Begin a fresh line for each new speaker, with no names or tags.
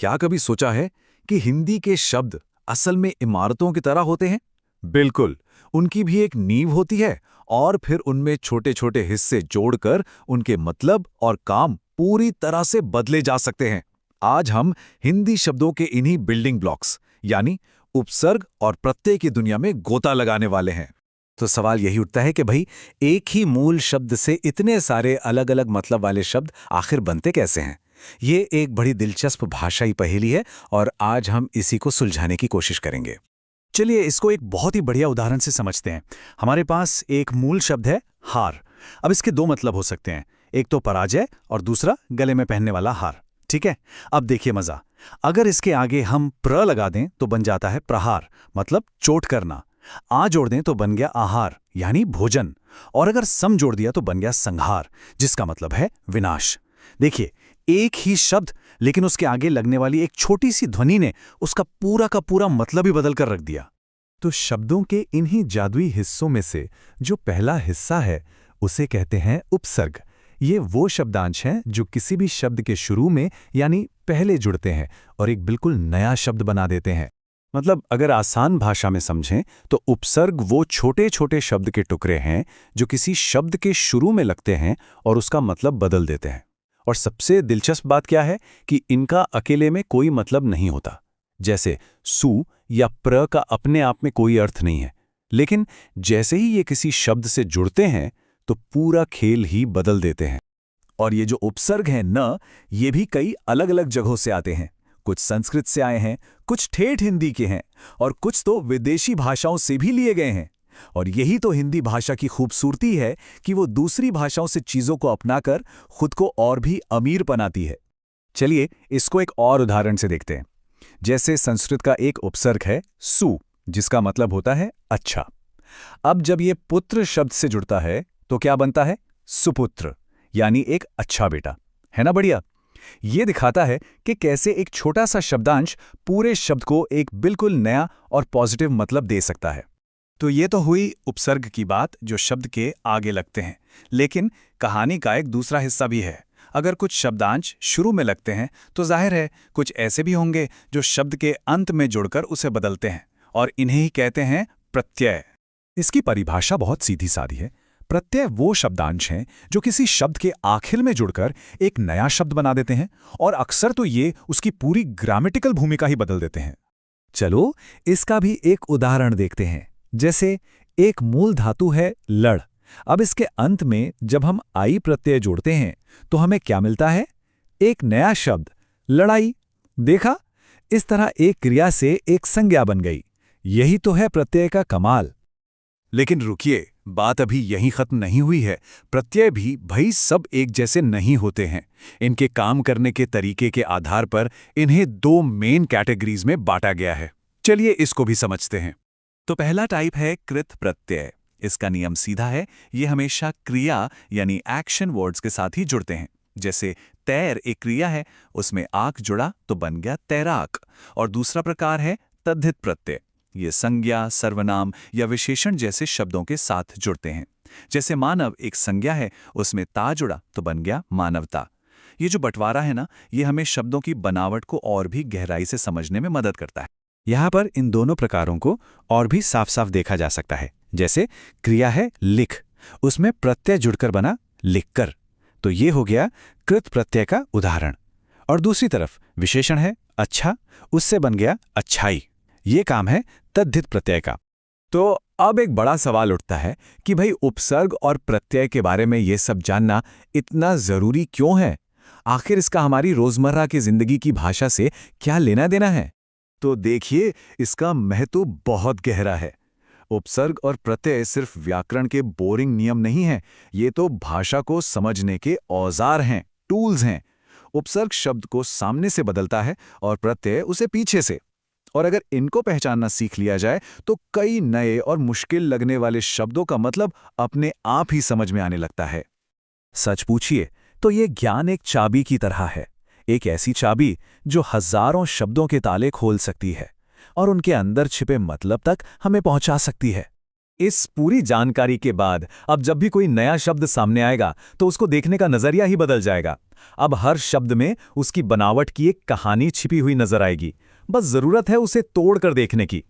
क्या कभी सोचा है कि हिंदी के शब्द असल में इमारतों की तरह होते हैं? बिल्कुल, उनकी भी एक नींव होती है और फिर उनमें छोटे-छोटे हिस्से जोड़कर उनके मतलब और काम पूरी तरह से बदले जा सकते हैं। आज हम हिंदी शब्दों के इन्हीं बिल्डिंग ब्लॉक्स यानी उपसर्ग और प्रत्यय की दुनिया में गोता लगाने वाले हैं।
तो सवाल यही उठता है कि भाई एक ही मूल शब्द से इतने सारे अलग-अलग मतलब वाले शब्द आखिर बनते कैसे हैं? ये एक बड़ी दिलचस्प भाषाई पहेली है और आज हम इसी को सुलझाने की कोशिश करेंगे। चलिए इसको एक बहुत ही बढ़िया उदाहरण से समझते हैं। हमारे पास एक मूल शब्द है हार। अब इसके दो मतलब हो सकते हैं, एक तो पराजय और दूसरा गले में पहनने वाला हार। ठीक है, अब देखिए मजा। अगर इसके आगे हम प्र लगा दें तो बन जाता है प्रहार, मतलब चोट करना। आ जोड़ दें तो बन गया आहार यानी भोजन, और अगर सम जोड़ दिया तो बन गया संहार, जिसका मतलब है विनाश। देखिए, एक ही शब्द लेकिन उसके आगे लगने वाली एक छोटी सी ध्वनि ने उसका पूरा का पूरा मतलब ही बदल कर रख दिया।
तो शब्दों के इन्हीं जादुई हिस्सों में से जो पहला हिस्सा है उसे कहते हैं उपसर्ग। ये वो शब्दांश हैं जो किसी भी शब्द के शुरू में यानी पहले जुड़ते हैं और एक बिल्कुल नया शब्द बना देते हैं।
मतलब अगर आसान भाषा में समझें तो उपसर्ग वो छोटे छोटे शब्द के टुकड़े हैं जो किसी शब्द के शुरू में लगते हैं और उसका मतलब बदल देते हैं। और सबसे दिलचस्प बात क्या है कि इनका अकेले में कोई मतलब नहीं होता। जैसे सु या प्र का अपने आप में कोई अर्थ नहीं है, लेकिन जैसे ही ये किसी शब्द से जुड़ते हैं तो पूरा खेल ही बदल देते हैं।
और ये जो उपसर्ग हैं न, ये भी कई अलग अलग जगहों से आते हैं। कुछ संस्कृत से आए हैं, कुछ ठेठ हिंदी के हैं और कुछ तो विदेशी भाषाओं से भी लिए गए हैं। और यही तो हिंदी भाषा की खूबसूरती है कि वो दूसरी भाषाओं से चीजों को अपनाकर खुद को और भी अमीर बनाती है।
चलिए इसको एक और उदाहरण से देखते हैं। जैसे संस्कृत का एक उपसर्ग है सु, जिसका मतलब होता है अच्छा। अब जब ये पुत्र शब्द से जुड़ता है तो क्या बनता है? सुपुत्र, यानी एक अच्छा बेटा। है ना बढ़िया? ये दिखाता है कि कैसे एक छोटा सा शब्दांश पूरे शब्द को एक बिल्कुल नया और पॉजिटिव मतलब दे सकता है।
तो ये तो हुई उपसर्ग की बात जो शब्द के आगे लगते हैं, लेकिन कहानी का एक दूसरा हिस्सा भी है। अगर कुछ शब्दांश शुरू में लगते हैं तो जाहिर है कुछ ऐसे भी होंगे जो शब्द के अंत में जुड़कर उसे बदलते हैं, और इन्हें ही कहते हैं प्रत्यय।
इसकी परिभाषा बहुत सीधी सादी है। प्रत्यय वो शब्दांश हैं जो किसी शब्द के आखिर में जुड़कर एक नया शब्द बना देते हैं, और अक्सर तो ये उसकी पूरी ग्रामेटिकल भूमिका ही बदल देते हैं।
चलो इसका भी एक उदाहरण देखते हैं। जैसे एक मूल धातु है लड़। अब इसके अंत में जब हम आई प्रत्यय जोड़ते हैं तो हमें क्या मिलता है? एक नया शब्द लड़ाई। देखा, इस तरह एक क्रिया से एक संज्ञा बन गई। यही तो है प्रत्यय का कमाल।
लेकिन रुकिए, बात अभी यहीं खत्म नहीं हुई है। प्रत्यय भी भई सब एक जैसे नहीं होते हैं। इनके काम करने के तरीके के आधार पर इन्हें दो मेन कैटेगरीज में बांटा गया है। चलिए इसको भी समझते हैं।
तो पहला टाइप है कृत प्रत्यय। इसका नियम सीधा है, ये हमेशा क्रिया यानी एक्शन वर्ड्स के साथ ही जुड़ते हैं। जैसे तैर एक क्रिया है, उसमें आक जुड़ा तो बन गया तैराक। और दूसरा प्रकार है तद्धित प्रत्यय। ये संज्ञा, सर्वनाम या विशेषण जैसे शब्दों के साथ जुड़ते हैं। जैसे मानव एक संज्ञा है, उसमें ता जुड़ा तो बन गया मानवता। ये जो बंटवारा है ना, ये हमें शब्दों की बनावट को और भी गहराई से समझने में मदद करता है।
यहाँ पर इन दोनों प्रकारों को और भी साफ साफ देखा जा सकता है। जैसे क्रिया है लिख, उसमें प्रत्यय जुड़कर बना लिखकर, तो ये हो गया कृत प्रत्यय का उदाहरण। और दूसरी तरफ विशेषण है अच्छा, उससे बन गया अच्छाई। ये काम है तद्धित प्रत्यय का।
तो अब एक बड़ा सवाल उठता है कि भाई उपसर्ग और प्रत्यय के बारे में ये सब जानना इतना जरूरी क्यों है? आखिर इसका हमारी रोजमर्रा की जिंदगी की भाषा से क्या लेना देना है? तो देखिए, इसका महत्व बहुत गहरा है। उपसर्ग और प्रत्यय सिर्फ व्याकरण के बोरिंग नियम नहीं हैं, ये तो भाषा को समझने के औजार हैं, टूल्स हैं। उपसर्ग शब्द को सामने से बदलता है और प्रत्यय उसे पीछे से। और अगर इनको पहचानना सीख लिया जाए तो कई नए और मुश्किल लगने वाले शब्दों का मतलब अपने आप ही समझ में आने लगता है।
सच पूछिए तो ये ज्ञान एक चाबी की तरह है। एक ऐसी चाबी जो हजारों शब्दों के ताले खोल सकती है और उनके अंदर छिपे मतलब तक हमें पहुंचा सकती है।
इस पूरी जानकारी के बाद अब जब भी कोई नया शब्द सामने आएगा तो उसको देखने का नजरिया ही बदल जाएगा। अब हर शब्द में उसकी बनावट की एक कहानी छिपी हुई नजर आएगी। बस जरूरत है उसे तोड़कर देखने की।